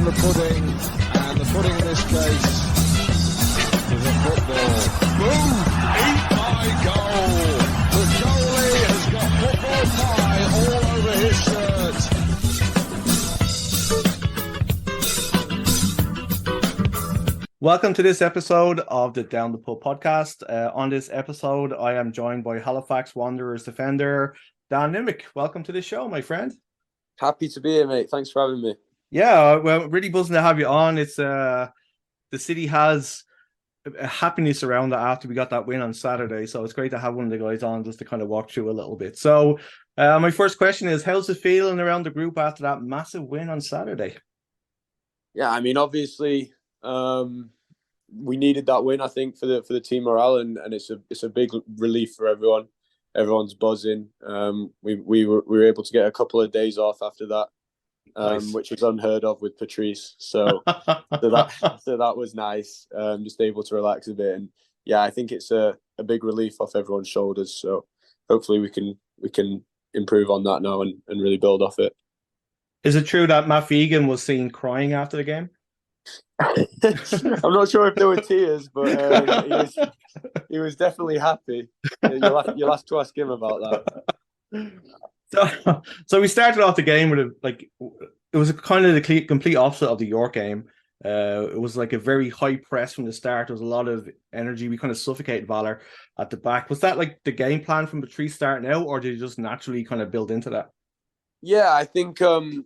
the pudding, and the pudding in this case is a football. Boom! Eat my goal! The goalie has got football pie all over his shirt. Welcome to this episode of the Down the Pub podcast. On this episode, I am joined by Halifax Wanderers defender Dan Nimick. Welcome to the show, my friend. Happy to be here, mate. Thanks for having me. Yeah, well, really buzzing to have you on. It's the city has a happiness around that after we got that win on Saturday, so it's great to have one of the guys on just to kind of walk through a little bit. So, my first question is, how's it feeling around the group after that massive win on Saturday? Yeah, I mean, obviously, we needed that win, I think, for the team morale, and it's a big relief for everyone. Everyone's buzzing. We were able to get a couple of days off after that, nice. Which was unheard of with Patrice. So that was nice. Just able to relax a bit, and yeah, I think it's a big relief off everyone's shoulders. So hopefully we can improve on that now and really build off it. Is it true that Matt Fegan was seen crying after the game? I'm not sure if there were tears, but he was definitely happy. You'll have to ask him about that. So we started off the game with it was a kind of the complete opposite of the York game. It was like a very high press from the start. There was a lot of energy. We kind of suffocated Valour at the back. Was that like the game plan from Patrice starting out, or did you just naturally kind of build into that? Yeah, I think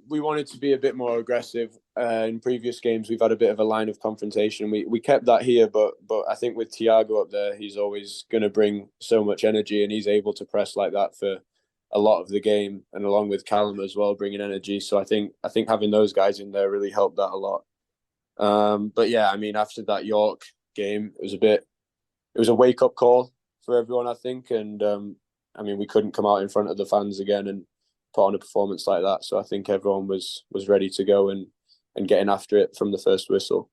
we wanted to be a bit more aggressive. In previous games, we've had a bit of a line of confrontation. We kept that here, but I think with Thiago up there, he's always going to bring so much energy, and he's able to press like that for a lot of the game, and along with Callum as well, bringing energy. So I think having those guys in there really helped that a lot. But yeah, I mean, after that York game, it was a wake up call for everyone, I think, and I mean, we couldn't come out in front of the fans again and put on a performance like that. So I think everyone was ready to go and getting after it from the first whistle.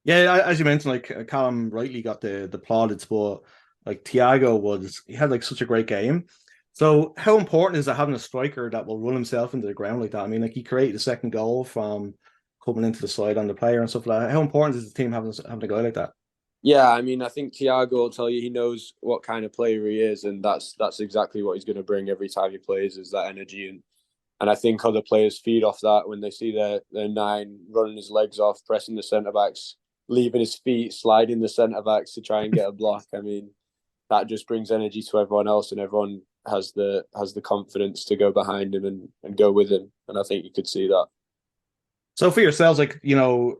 Yeah, as you mentioned, like Callum rightly got the plaudits, but like Thiago he had like such a great game. So how important is it having a striker that will run himself into the ground like that? I mean, like he created a second goal from coming into the side on the player and stuff like that. How important is the team having a guy like that? Yeah, I mean, I think Thiago will tell you he knows what kind of player he is, and that's exactly what he's going to bring every time he plays, is that energy. And I think other players feed off that when they see their nine running his legs off, pressing the centre-backs, leaving his feet, sliding the centre-backs to try and get a block. I mean, that just brings energy to everyone else, and everyone has the confidence to go behind him and go with him. And I think you could see that. So for yourselves, like, you know,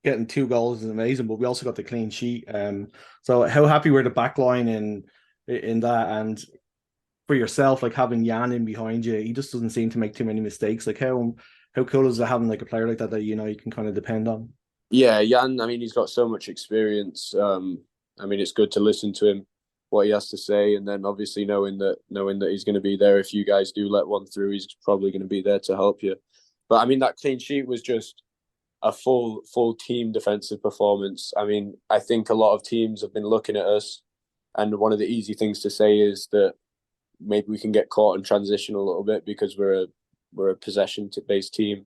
getting 2 goals is amazing, but we also got the clean sheet. So how happy were the back line in that? And for yourself, like having Jan in behind you, he just doesn't seem to make too many mistakes. Like how cool is it having like a player like that you know you can kind of depend on? Yeah, Jan, I mean, he's got so much experience. I mean, it's good to listen to him, what he has to say, and then obviously knowing that he's going to be there if you guys do let one through, he's probably going to be there to help you. But I mean, that clean sheet was just a full team defensive performance. I mean, I think a lot of teams have been looking at us, and one of the easy things to say is that maybe we can get caught in transition a little bit because we're a possession-based team.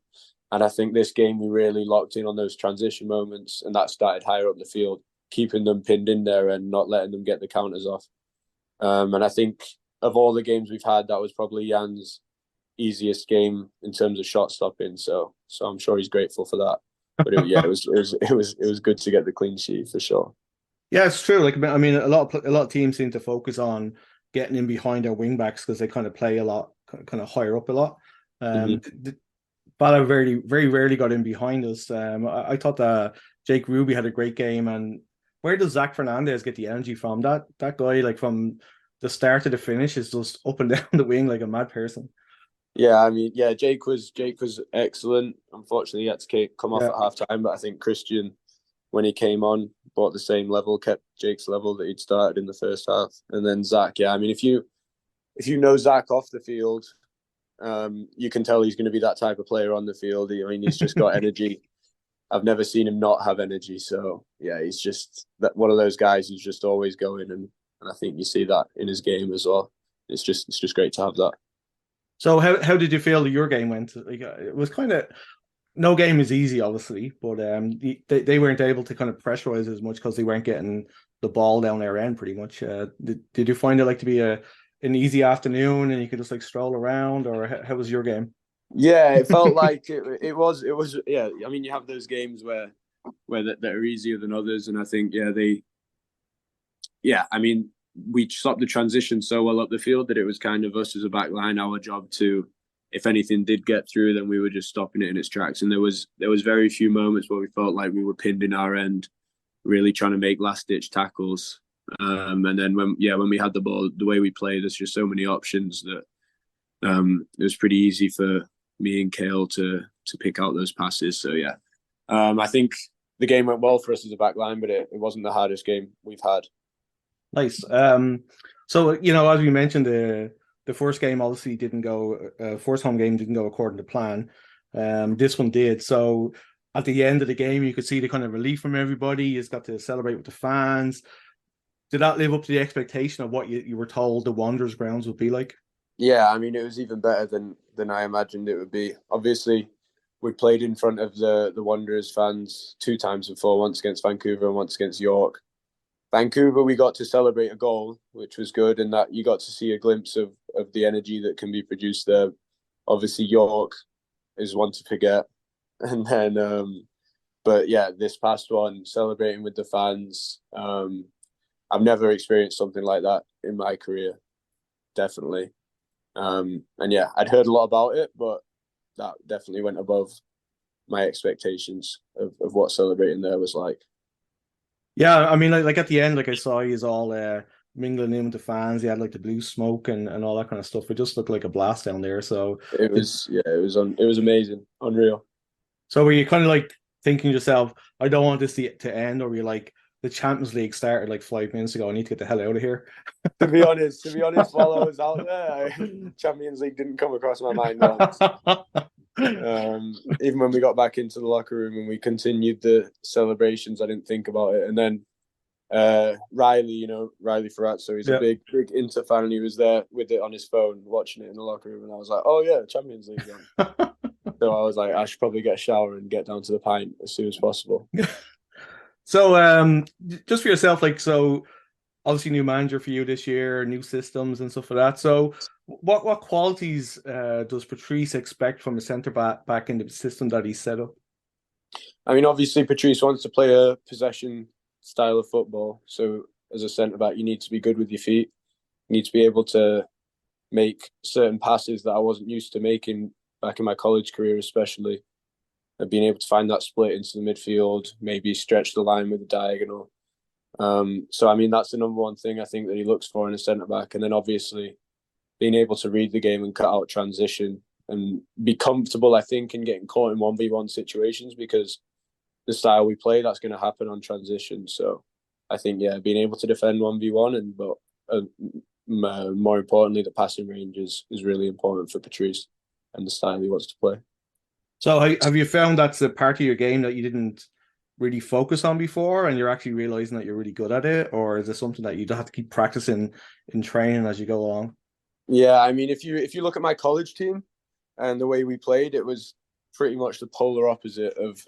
And I think this game we really locked in on those transition moments, and that started higher up the field, keeping them pinned in there and not letting them get the counters off. And I think of all the games we've had, that was probably Jan's easiest game in terms of shot stopping. So I'm sure he's grateful for that. But it was good to get the clean sheet for sure. Yeah, it's true. Like, I mean, a lot of teams seem to focus on getting in behind their wing backs because they kind of play a lot, kind of higher up a lot. Valour very, very rarely got in behind us. I thought that Jake Ruby had a great game. And where does Zach Fernandez get the energy from? That guy, like from the start to the finish, is just up and down the wing like a mad person. Yeah, I mean, yeah, Jake was excellent. Unfortunately, he had to come off at half time, but I think Christian, when he came on, brought the same level, kept Jake's level that he'd started in the first half. And then Zach, yeah, I mean, if you know Zach off the field, you can tell he's going to be that type of player on the field. I mean, he's just got energy. I've never seen him not have energy. So yeah, he's just one of those guys who's just always going, and I think you see that in his game as well. It's just great to have that. So how did you feel that your game went? Like, it was kind of no game is easy, obviously, but they weren't able to kind of pressurize as much because they weren't getting the ball down their end pretty much. Did you find it like to be an easy afternoon and you could just like stroll around, or how was your game? Yeah, it felt like it was yeah. I mean, you have those games that are easier than others, and I think I mean, we stopped the transition so well up the field that it was kind of us as a back line, our job to, if anything did get through, then we were just stopping it in its tracks. And there was very few moments where we felt like we were pinned in our end, really trying to make last ditch tackles. And then when we had the ball, the way we play, there's just so many options that it was pretty easy for me and Cale to pick out those passes. So yeah, I think the game went well for us as a back line, but it wasn't the hardest game we've had. Nice. So as we mentioned, the first game obviously didn't go. First home game didn't go according to plan. This one did. So at the end of the game, you could see the kind of relief from everybody. You just got to celebrate with the fans. Did that live up to the expectation of what you were told the Wanderers grounds would be like? Yeah, I mean, it was even better than I imagined it would be. Obviously, we played in front of the Wanderers fans 2 times before, once against Vancouver and once against York. Vancouver, we got to celebrate a goal, which was good, and that you got to see a glimpse of the energy that can be produced there. Obviously, York is one to forget. And then, but yeah, this past one, celebrating with the fans, I've never experienced something like that in my career, definitely. And yeah, I'd heard a lot about it, but that definitely went above my expectations of what celebrating there was like. Yeah, I mean, like at the end, like I saw you all mingling in with the fans. You had like the blue smoke and all that kind of stuff. It just looked like a blast down there. So it was amazing, unreal. So were you kind of like thinking to yourself, I don't want this to end, or were you like, the Champions League started like 5 minutes ago, I need to get the hell out of here? To be honest, while I was out there, Champions League didn't come across my mind once. Even when we got back into the locker room and we continued the celebrations, I didn't think about it. And then Riley Ferrazzo, he's a big Inter fan, and he was there with it on his phone, watching it in the locker room, and I was like, oh yeah, Champions League again. So I was like, I should probably get a shower and get down to the pint as soon as possible. So just for yourself, like, so obviously new manager for you this year, new systems and stuff like that. So what qualities does Patrice expect from a centre back in the system that he's set up? I mean, obviously Patrice wants to play a possession style of football. So as a centre back, you need to be good with your feet. You need to be able to make certain passes that I wasn't used to making back in my college career, especially. And being able to find that split into the midfield, maybe stretch the line with the diagonal. So, I mean, that's the number one thing I think that he looks for in a centre-back. And then obviously being able to read the game and cut out transition and be comfortable, I think, in getting caught in 1v1 situations, because the style we play, that's going to happen on transition. So I think, yeah, being able to defend 1v1 but more importantly, the passing range is really important for Patrice and the style he wants to play. So have you found that's a part of your game that you didn't really focus on before, and you're actually realizing that you're really good at it, or is it something that you have to keep practicing in training as you go along? Yeah, I mean, if you look at my college team and the way we played, it was pretty much the polar opposite of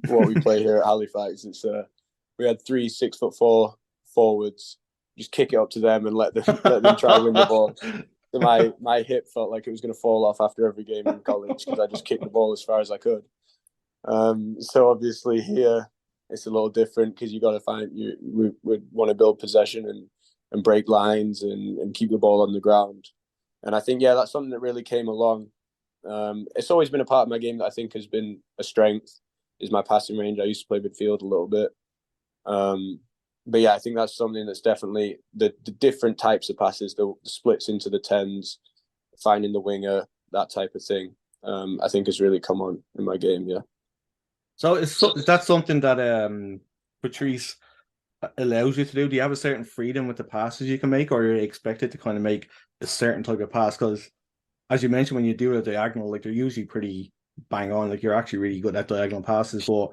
what we play here at Halifax. It's we had 3 6'4" forwards, just kick it up to them and let them try to win the ball. So my hip felt like it was going to fall off after every game in college because I just kicked the ball as far as I could. So obviously here it's a little different because you got to we want to build possession and break lines and keep the ball on the ground. And I think, yeah, that's something that really came along. It's always been a part of my game that I think has been a strength, is my passing range. I used to play midfield a little bit. But yeah, I think that's something that's definitely the different types of passes, the splits into the 10s, finding the winger, that type of thing. I think has really come on in my game, yeah. So is that something that Patrice allows you to do? Do you have a certain freedom with the passes you can make, or are you expected to kind of make a certain type of pass? Because as you mentioned, when you do a diagonal, like they're usually pretty bang on. Like you're actually really good at diagonal passes. But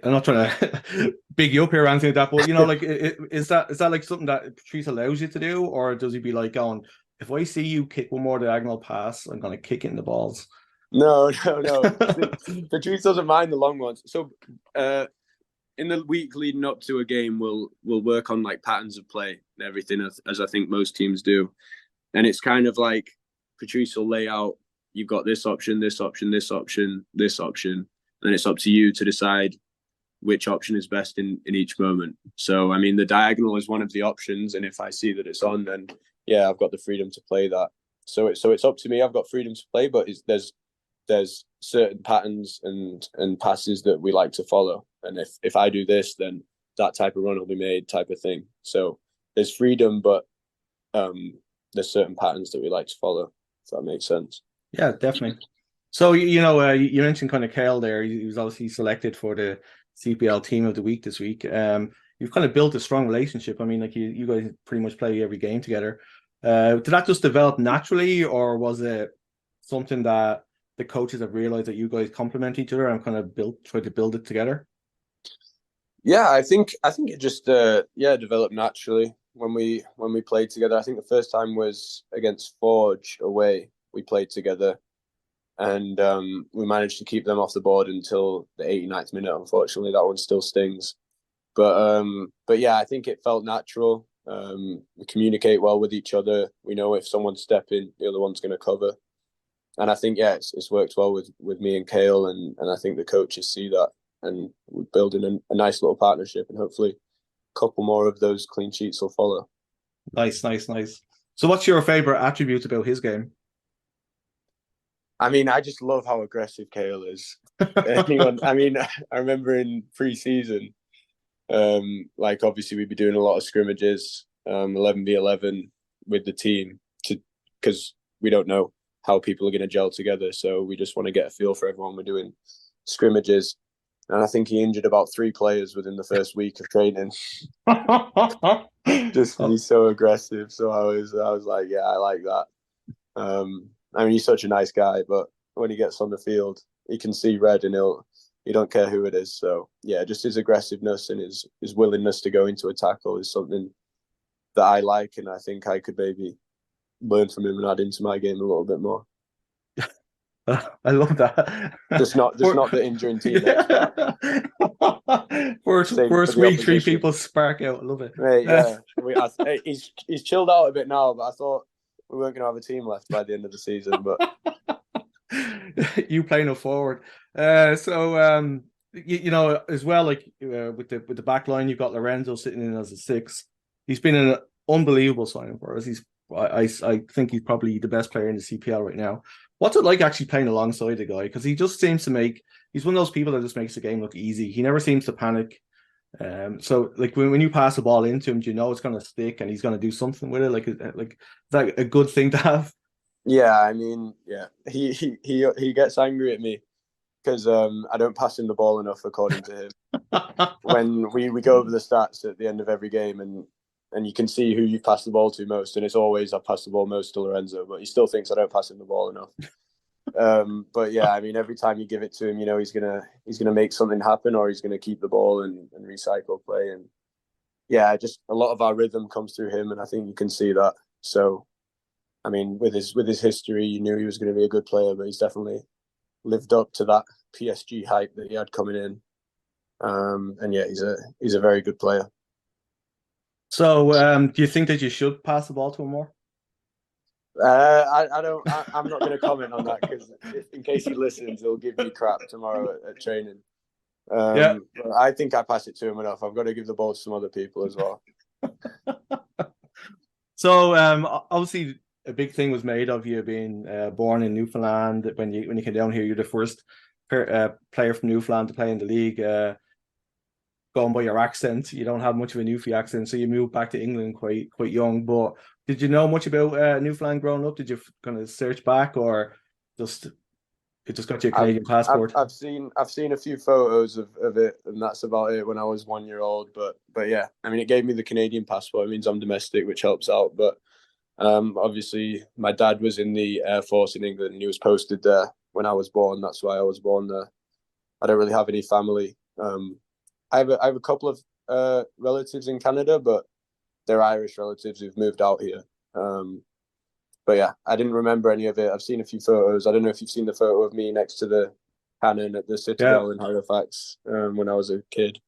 I'm not trying to big you up here or anything like that. But like, is that like something that Patrice allows you to do, or does he be like going, if I see you kick one more diagonal pass, I'm going to kick it in the balls? No. Patrice doesn't mind the long ones. So, in the week leading up to a game, we'll work on like patterns of play and everything, as I think most teams do. And it's kind of like Patrice will lay out, you've got this option, this option, this option, this option, and it's up to you to decide which option is best in each moment. So, I mean, the diagonal is one of the options, and if I see that it's on, then yeah, I've got the freedom to play that. So it's up to me. I've got freedom to play, but there's certain patterns and passes that we like to follow, and if I do this, then that type of run will be made, type of thing. So there's freedom, but there's certain patterns that we like to follow. If that makes sense. Yeah, definitely. So you mentioned kind of Cale there. He was obviously selected for the CPL Team of the Week this week. You've kind of built a strong relationship. I mean, like you guys pretty much play every game together. Did that just develop naturally, or was it something that the coaches have realized that you guys complement each other and kind of try to build it together? Yeah, I think it just developed naturally when we played together. I think the first time was against Forge away. We played together, and we managed to keep them off the board until the 89th minute. Unfortunately, that one still stings. But yeah, I think it felt natural. We communicate well with each other. We know if someone's stepping, the other one's going to cover. And I think, yeah, it's worked well with me and Cale, and I think the coaches see that, and we're building a nice little partnership, and hopefully a couple more of those clean sheets will follow. Nice. So what's your favorite attribute about his game? I mean, I just love how aggressive Cale is. I mean, I remember in pre-season, like obviously we'd be doing a lot of scrimmages, 11v11 with the team, because we don't know how people are going to gel together. So we just want to get a feel for everyone. We're doing scrimmages. And I think he injured about 3 players within the first week of training. Just he's so aggressive. So I was like, yeah, I like that. I mean, he's such a nice guy, but when he gets on the field, he can see red, and he don't care who it is. So yeah, just his aggressiveness and his willingness to go into a tackle is something that I like, and I think I could maybe learn from him and add into my game a little bit more. I love that. Just not the injuring teammates. First week, 3 people spark out. I love it. Right, yeah. He's chilled out a bit now, but I thought we weren't going to have a team left by the end of the season. But you playing it forward. So as well, like with the back line, you've got Lorenzo sitting in as a 6. He's been an unbelievable signing for us. I think he's probably the best player in the CPL right now. What's it like actually playing alongside the guy? Because he just seems to he's one of those people that just makes the game look easy. He never seems to panic. So like when you pass the ball into him, do you know it's going to stick and he's going to do something with it? Like is that a good thing to have? Yeah, I mean, yeah, he gets angry at me because I don't pass him the ball enough, according to him. When we go over the stats at the end of every game, and you can see who you've passed the ball to most, and it's always I've passed the ball most to Lorenzo, but he still thinks I don't pass him the ball enough. But yeah, I mean, every time you give it to him, you know he's gonna make something happen, or he's gonna keep the ball and recycle play. And yeah, just a lot of our rhythm comes through him, and I think you can see that. So, I mean, with his history, you knew he was going to be a good player, but he's definitely lived up to that PSG hype that he had coming in. And yeah, he's a very good player. So, do you think that you should pass the ball to him more? I don't. I'm not going to comment on that because in case he listens, he'll give me crap tomorrow at training. Yeah, but I think I pass it to him enough. I've got to give the ball to some other people as well. So, obviously, a big thing was made of you being born in Newfoundland. When you came down here, you're the first player from Newfoundland to play in the league. Going by your accent, you don't have much of a Newfie accent, so you moved back to England quite young. But did you know much about Newfoundland growing up? Did you kind of search back, or just it just got you a Canadian passport? I've seen a few photos of it, and that's about it. When I was 1 year old, but yeah, I mean, it gave me the Canadian passport. It means I'm domestic, which helps out. But obviously, my dad was in the Air Force in England, and he was posted there when I was born. That's why I was born there. I don't really have any family. I have a couple of relatives in Canada, but they're Irish relatives who've moved out here. But yeah, I didn't remember any of it. I've seen a few photos. I don't know if you've seen the photo of me next to the cannon at the Citadel in Halifax when I was a kid.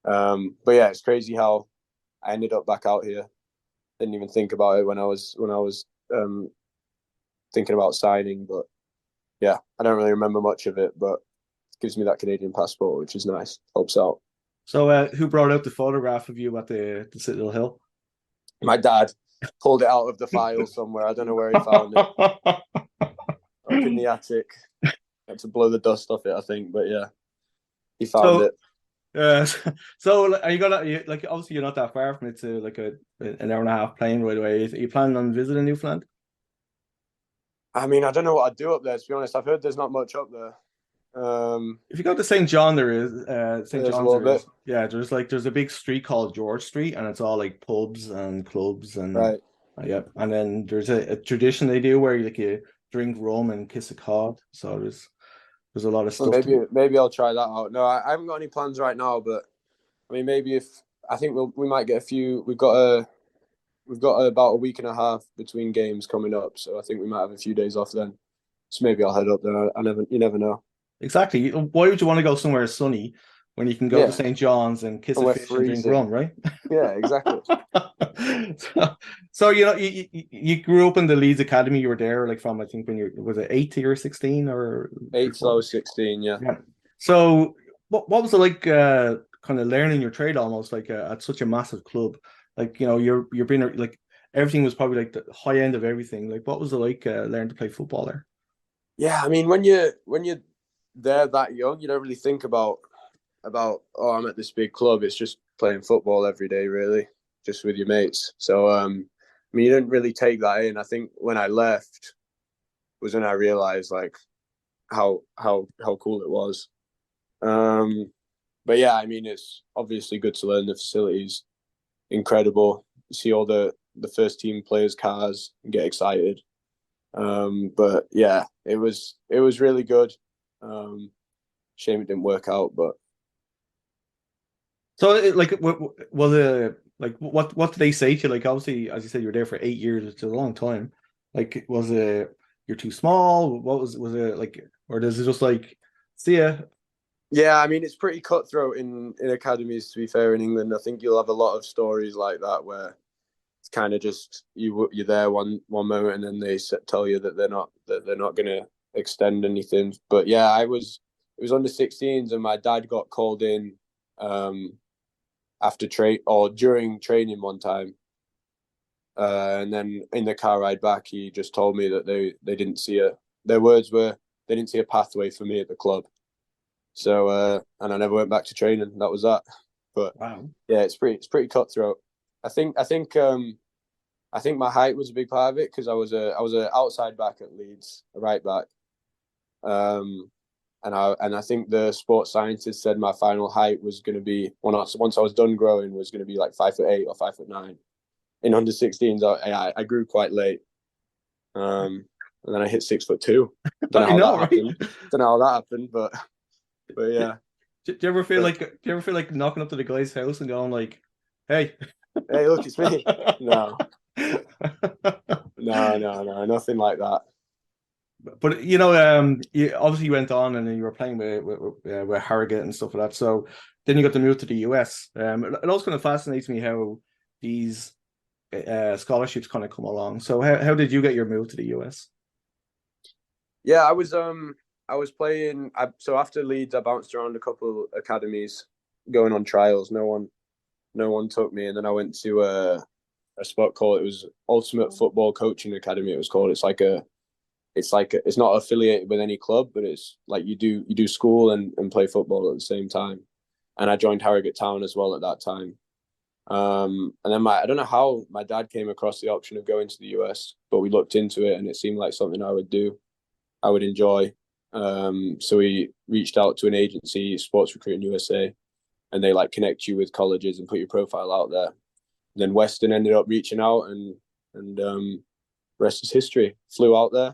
But yeah, it's crazy how I ended up back out here. Didn't even think about it when I was thinking about signing. But yeah, I don't really remember much of it, but it gives me that Canadian passport, which is nice. Helps out. So who brought out the photograph of you at the Citadel Hill? My dad pulled it out of the file somewhere. I don't know where he found it. Up in the attic. Had to blow the dust off it, I think. But yeah, he found it. So are you gonna like? Obviously, you're not that far from it. To like an hour and a half plane right away. Are you planning on visiting Newfoundland? I mean, I don't know what I'd do up there. To be honest, I've heard there's not much up there. If you go to St. John, there is St. John's. There is. Yeah, there's a big street called George Street, and it's all like pubs and clubs and right. Yeah, and then there's a tradition they do where you drink rum and kiss a cod. So there's a lot of stuff. Maybe I'll try that out. No, I haven't got any plans right now, but I mean, maybe I think we might get a few. We've got about a week and a half between games coming up, so I think we might have a few days off then. So maybe I'll head up there. You never know. Exactly. Why would you want to go somewhere sunny when you can go to St. John's and kiss a fish and drink rum, right? Yeah, exactly. So you grew up in the Leeds Academy. You were there like from, I think, when was it 8 to 16 or 8 till I was 16, yeah. So what was it like kind of learning your trade almost like at such a massive club? Like, you're being like everything was probably like the high end of everything. Like, what was it like learning to play football there? Yeah, I mean, when you're there that young, you don't really think about I'm at this big club. It's just playing football every day, really, just with your mates. So I mean, you didn't really take that in. I think when I left was when I realized like how cool it was. But yeah, I mean, it's obviously good to learn the facilities. Incredible. You see all the first team players' cars and get excited. But yeah, it was really good. Shame it didn't work out, but so was it like what did they say to you? Like, obviously, as you said, you were there for 8 years, which is a long time. Like, was it you're too small? What was it like, or does it just like see ya? Yeah, I mean, it's pretty cutthroat in academies, to be fair, in England. I think you'll have a lot of stories like that where it's kind of just you're there one moment and then they tell you that they're not going to extend anything. But yeah, it was under 16s and my dad got called in after during training one time. And then in the car ride back, he just told me that they didn't see their words were they didn't see a pathway for me at the club. So and I never went back to training. That was that. But wow. Yeah, it's pretty cutthroat. I think my height was a big part of it because I was a outside back at Leeds, a right back. And I think the sports scientist said my final height was going to be once I was done growing was going to be like 5'8" or 5'9". In under 16s, I grew quite late. And then I hit 6'2". Don't know how that happened, but yeah. Do you ever feel like knocking up to the guy's house and going like, "Hey, look, it's me"? No, nothing like that. But you obviously went on and then you were playing with Harrogate and stuff like that. So then you got to move to the US. It also kind of fascinates me how these scholarships kind of come along. So how did you get your move to the US? Yeah, I was playing. So after Leeds, I bounced around a couple academies, going on trials. No one took me, and then I went to a spot called, it was Ultimate Football Coaching Academy. It was called. It's not affiliated with any club, but it's like you do school and play football at the same time. And I joined Harrogate Town as well at that time. And then I don't know how my dad came across the option of going to the US, but we looked into it and it seemed like something I would enjoy. So we reached out to an agency, Sports Recruiting USA, and they like connect you with colleges and put your profile out there. And then Western ended up reaching out and rest is history. Flew out there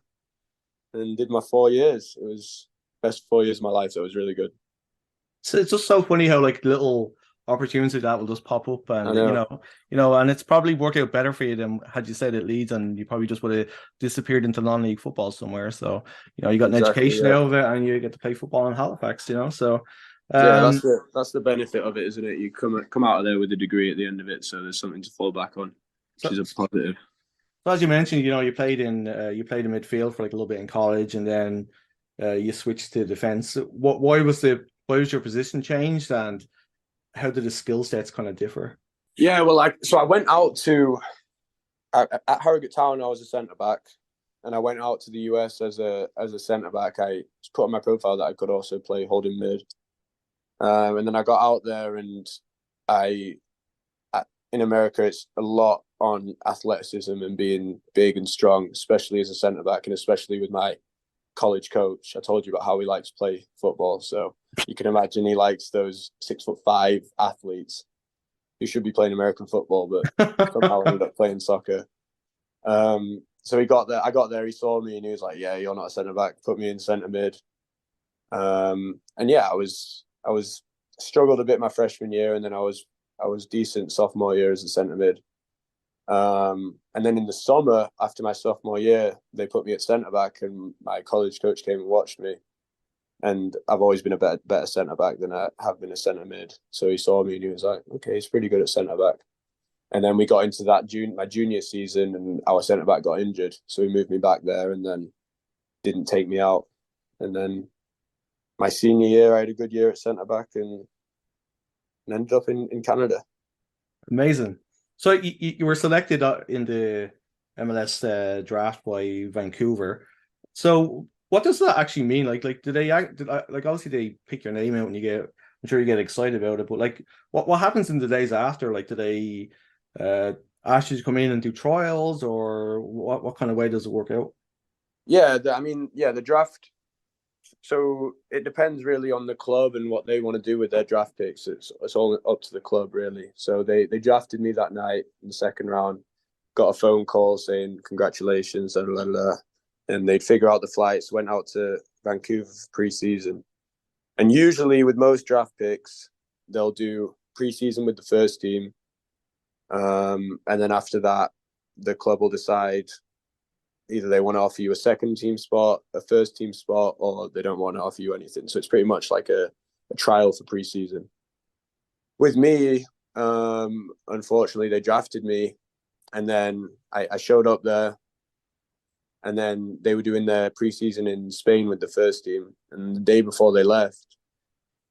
and did my 4 years. It was best 4 years of my life. So it was really good. So it's just so funny how like little opportunity that will just pop up, and I know. and it's probably worked out better for you than had you stayed at Leeds, and you probably just would have disappeared into non-league football somewhere. So you got an Exactly, education yeah. out of it, and you get to play football in Halifax. So Yeah, that's the benefit of it, isn't it? You come out of there with a degree at the end of it, so there's something to fall back on, which is a positive. So as you mentioned, you played in midfield for like a little bit in college, and then you switched to defense. Why was your position changed, and how did the skill sets kind of differ? Yeah, well, so I went out at Harrogate Town. I was a centre back, and I went out to the US as a centre back. I put on my profile that I could also play holding mid, and then I got out there, and in America, it's a lot on athleticism and being big and strong, especially as a centre back, and especially with my college coach. I told you about how he likes to play football, so you can imagine he likes those 6'5" athletes who should be playing American football, but somehow ended up playing soccer. So he got there. I got there. He saw me, and he was like, "Yeah, you're not a centre back. Put me in centre mid." And yeah, I was struggled a bit my freshman year, and then I was decent sophomore year as a centre mid. And then in the summer after my sophomore year, they put me at centre back, and my college coach came and watched me. And I've always been a better centre back than I have been a centre mid. So he saw me and he was like, "Okay, he's pretty good at centre back." And then we got into my junior season, and our centre back got injured, so he moved me back there, and then didn't take me out. And then my senior year, I had a good year at centre back, and ended up in Canada. Amazing. So you were selected in the MLS draft by Vancouver. So what does that actually mean? Like do they obviously they pick your name out and I'm sure you get excited about it, but like what happens in the days after? Like do they ask you to come in and do trials, or what kind of way does it work out? Yeah, the draft. So it depends really on the club and what they want to do with their draft picks. It's all up to the club really. So they drafted me that night in the second round. Got a phone call saying congratulations, and they'd figure out the flights. Went out to Vancouver for preseason, and usually with most draft picks, they'll do preseason with the first team, and then after that, the club will decide either they want to offer you a second team spot, a first team spot, or they don't want to offer you anything. So it's pretty much like a trial for preseason. With me, unfortunately, they drafted me, and then I showed up there, and then they were doing their preseason in Spain with the first team. And the day before they left,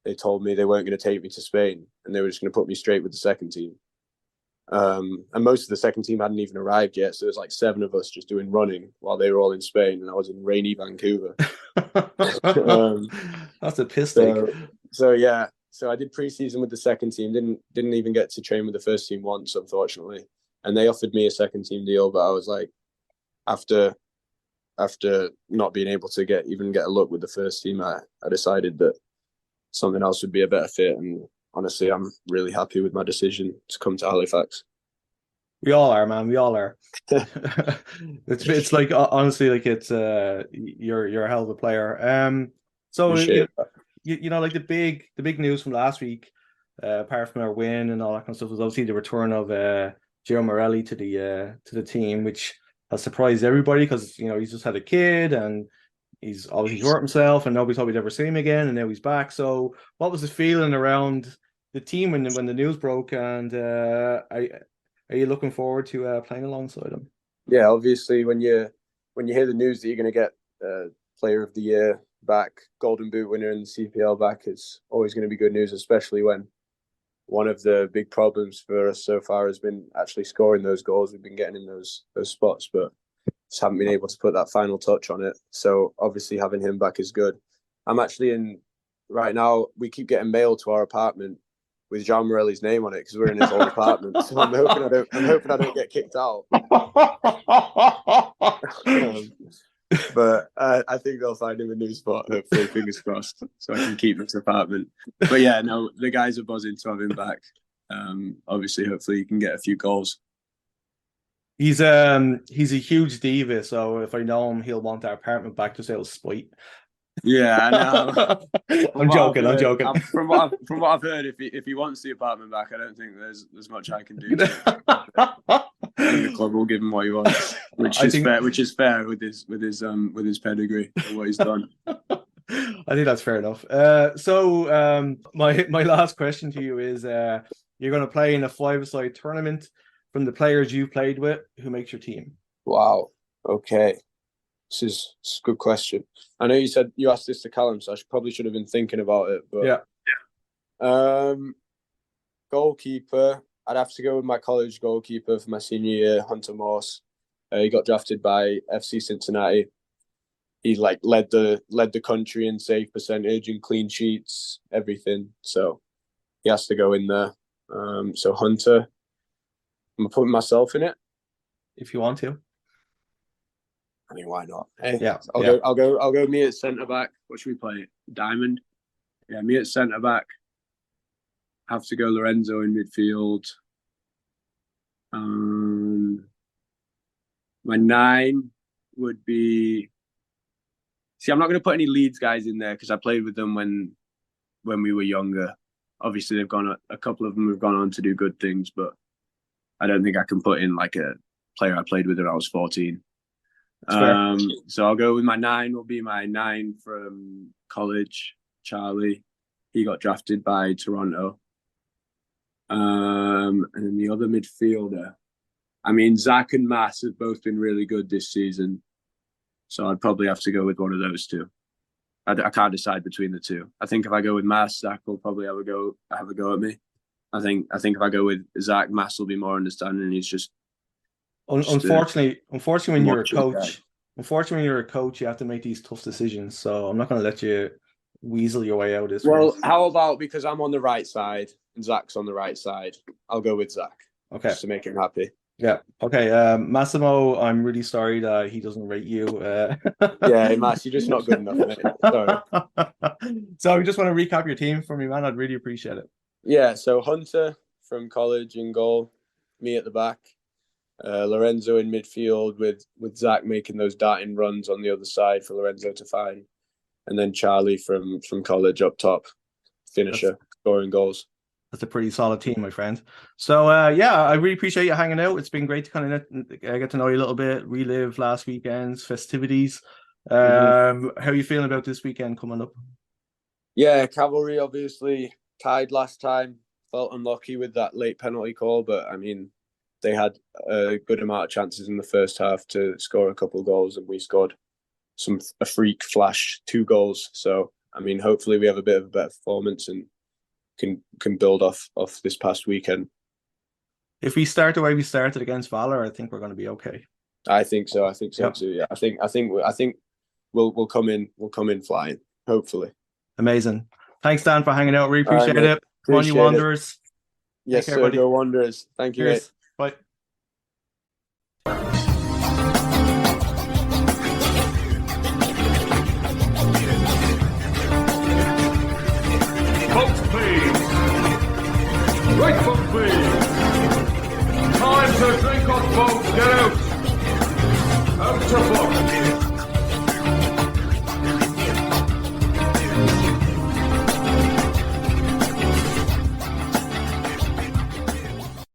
they told me they weren't going to take me to Spain, and they were just going to put me straight with the second team. And most of the second team hadn't even arrived yet, so there's like 7 of us just doing running while they were all in Spain, and I was in rainy Vancouver. That's a piss take. So yeah, so I did preseason with the second team. Didn't even get to train with the first team once, unfortunately. And they offered me a second team deal, but I was like, after not being able to get a look with the first team, I decided that something else would be a better fit. And honestly, I'm really happy with my decision to come to Halifax. We all are, man. We all are. It's like honestly, like it's you're a hell of a player. So like the big news from last week, apart from our win and all that kind of stuff, was obviously the return of Joao Morelli to the team, which has surprised everybody because he's just had a kid and he's obviously hurt himself, and nobody thought we'd ever see him again, and now he's back. So, what was the feeling around the team when the news broke, and are you looking forward to playing alongside him? Yeah, obviously, when you hear the news that you're going to get Player of the Year back, Golden Boot winner in the CPL back, it's always going to be good news, especially when one of the big problems for us so far has been actually scoring those goals. We've been getting in those spots, but just haven't been able to put that final touch on it. So obviously having him back is good. I'm actually right now, we keep getting mail to our apartment with Joao Morelli's name on it because we're in his old apartment. So I'm hoping I don't get kicked out. But I think they'll find him a new spot, hopefully, fingers crossed, so I can keep this apartment. But yeah, no, the guys are buzzing to have him back. Obviously, hopefully he can get a few goals. He's a huge diva, so if I know him, he'll want our apartment back just out of spite. Yeah, I know. I'm joking. I'm joking. From what I've heard, if he wants the apartment back, I don't think there's much I can do. I think the club will give him what he wants, which is fair with his pedigree and what he's done. I think that's fair enough. So my last question to you is: you're going to play in a 5-a-side tournament. From the players you've played with, who makes your team? Wow. Okay. This is a good question. I know you said you asked this to Callum, so I probably should have been thinking about it. But yeah. Goalkeeper, I'd have to go with my college goalkeeper for my senior year, Hunter Morse. He got drafted by FC Cincinnati. He led the country in save percentage and clean sheets, everything. So he has to go in there. So Hunter. I'm putting myself in it. If you want to. I mean, why not? Hey, yeah. I'll go me at centre back. What should we play? Diamond? Yeah, me at centre back. Have to go Lorenzo in midfield. My 9 would be. See, I'm not going to put any Leeds guys in there because I played with them when we were younger. Obviously, they've gone. A couple of them have gone on to do good things, but I don't think I can put in like a player I played with when I was 14. So I'll go with my 9. Will be my 9 from college, Charlie. He got drafted by Toronto. And then the other midfielder. I mean, Zach and Mass have both been really good this season. So I'd probably have to go with one of those two. I can't decide between the two. I think if I go with Mass, Zach will probably have a go at me. I think if I go with Zach, Mass will be more understanding. And he's just unfortunately when you're a coach, you have to make these tough decisions. So I'm not going to let you weasel your way out of this. Well, how about because I'm on the right side and Zach's on the right side, I'll go with Zach. Okay, just to make him happy. Yeah. Okay. Massimo, I'm really sorry that he doesn't rate you. Yeah, Mass, you're just not good enough, mate. Sorry. So I just want to recap your team for me, man. I'd really appreciate it. Yeah, so Hunter from college in goal, me at the back, Lorenzo in midfield with Zach making those darting runs on the other side for Lorenzo to find, and then Charlie from college up top, finisher, scoring goals. That's a pretty solid team, my friend. So I really appreciate you hanging out. It's been great to kind of get to know you a little bit, relive last weekend's festivities. How are you feeling about this weekend coming up? Yeah, Cavalry obviously tied last time. Felt unlucky with that late penalty call, but I mean, they had a good amount of chances in the first half to score a couple of goals, and we scored a freak flash 2 goals. So I mean, hopefully we have a bit of a better performance and can build off this past weekend. If we start the way we started against Valour, I think we're going to be okay. I think so too. Yeah, I think we'll come in flying. Hopefully. Amazing. Thanks, Dan, for hanging out. Really appreciate it. Come on, you Wanderers. Yes, sir. Go Wanderers. Thank you. Cheers. Bye. Folks, please. Right foot, please. Time to drink up, folks. Get out. Out to book.